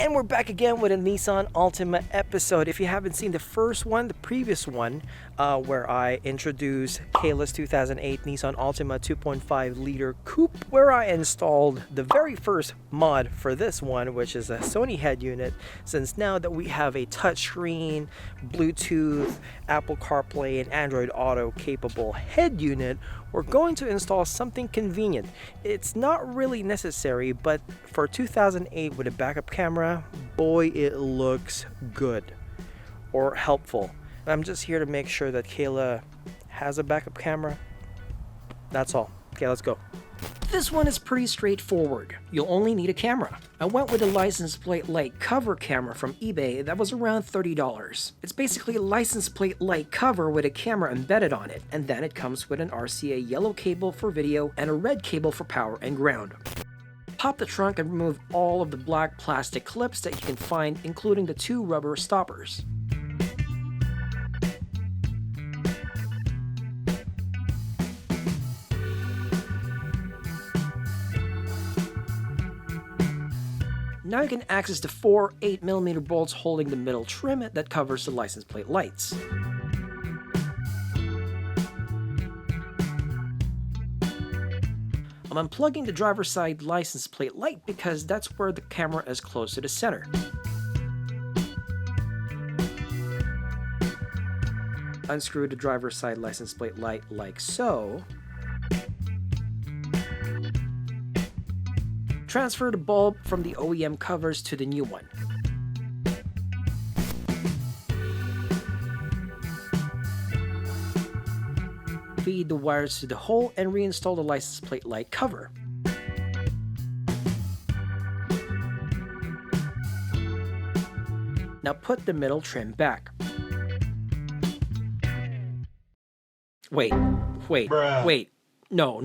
And we're back again with a Nissan Altima episode. If you haven't seen the first one, the previous one, where I introduced Kayla's 2008 Nissan Altima 2.5 liter coupe, where I installed the very first mod for this one, which is a Sony head unit, since now that we have a touchscreen, Bluetooth, Apple CarPlay, and Android Auto capable head unit, we're going to install something convenient. It's not really necessary, but for 2008 with a backup camera, boy, it looks good or helpful. I'm just here to make sure that Kayla has a backup camera. That's all. Okay, let's go. This one is pretty straightforward. You'll only need a camera. I went with a license plate light cover camera from eBay that was around $30. It's basically a license plate light cover with a camera embedded on it, and then it comes with an RCA yellow cable for video and a red cable for power and ground. Pop the trunk and remove all of the black plastic clips that you can find, including the 2 rubber stoppers. Now you can access the 4 8mm bolts holding the middle trim that covers the license plate lights. I'm unplugging the driver's side license plate light because that's where the camera is close to the center. Unscrew the driver's side license plate light like so. Transfer the bulb from the OEM covers to the new one. Feed the wires to the hole and reinstall the license plate light cover. Now put the middle trim back. Wait. No.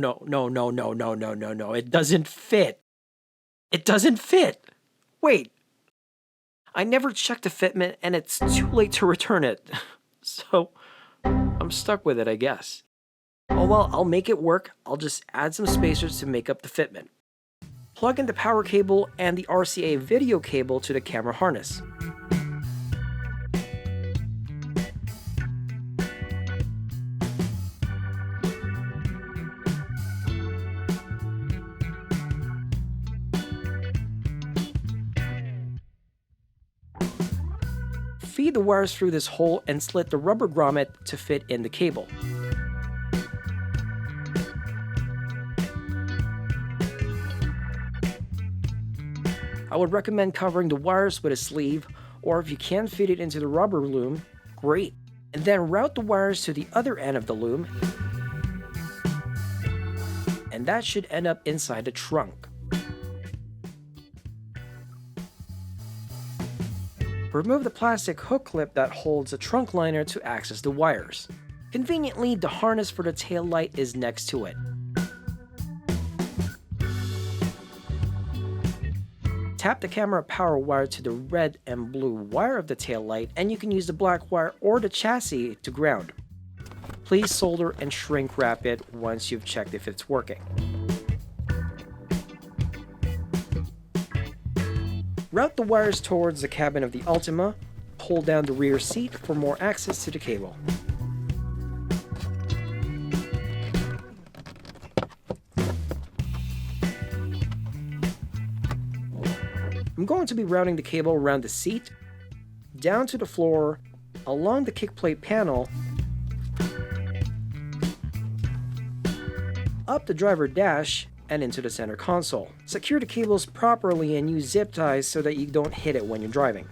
It doesn't fit. It doesn't fit! Wait! I never checked the fitment and it's too late to return it. So, I'm stuck with it, I guess. Oh well, I'll make it work. I'll just add some spacers to make up the fitment. Plug in the power cable and the RCA video cable to the camera harness. Feed the wires through this hole and slit the rubber grommet to fit in the cable. I would recommend covering the wires with a sleeve, or if you can fit it into the rubber loom, great. And then route the wires to the other end of the loom, and that should end up inside the trunk. Remove the plastic hook clip that holds the trunk liner to access the wires. Conveniently, the harness for the tail light is next to it. Tap the camera power wire to the red and blue wire of the tail light, and you can use the black wire or the chassis to ground. Please solder and shrink wrap it once you've checked if it's working. Route the wires towards the cabin of the Altima. Hold down the rear seat for more access to the cable. I'm going to be routing the cable around the seat, down to the floor, along the kickplate panel, up the driver dash, and into the center console. Secure the cables properly and use zip ties so that you don't hit it when you're driving.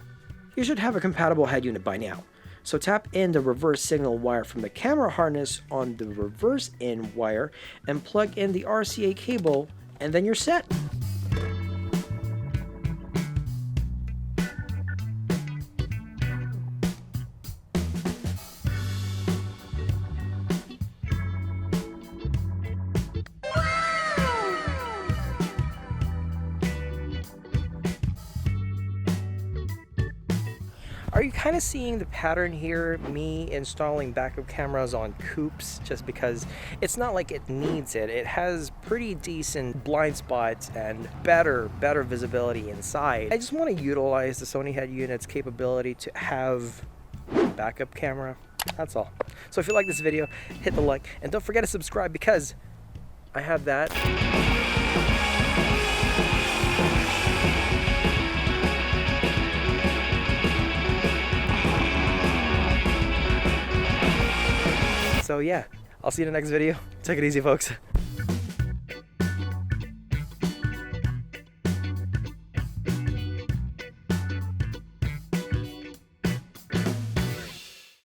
You should have a compatible head unit by now. So tap in the reverse signal wire from the camera harness on the reverse in wire and plug in the RCA cable, and then you're set. Are you kind of seeing the pattern here, me installing backup cameras on coupes, just because it's not like it needs it. It has pretty decent blind spots and better visibility inside. I just want to utilize the Sony head unit's capability to have backup camera. That's all. So if you like this video, hit the like and don't forget to subscribe, because I have that. So yeah, I'll see you in the next video. Take it easy, folks.